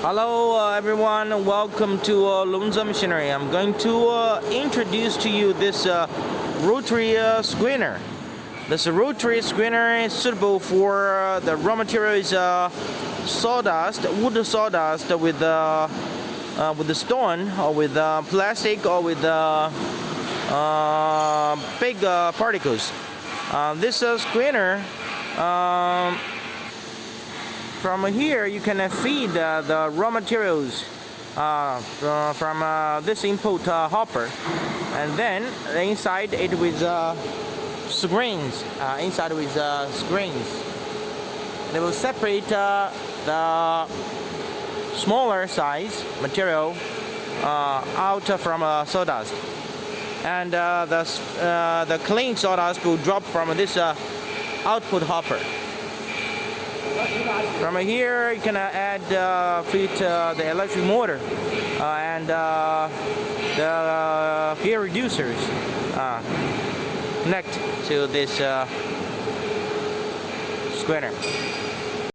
Hello everyone, welcome to Longzemachine. I'm going to introduce to you this rotary screener. This rotary screener is suitable for the raw material is sawdust, wood sawdust with the stone or with plastic or with big particles. This screener, from here you can feed the raw materials from this input hopper, and then inside it with screens. They will separate the smaller size material out from sawdust, and the clean sawdust will drop from this output hopper. From here you can feed the electric motor and the gear reducers connect to this screener.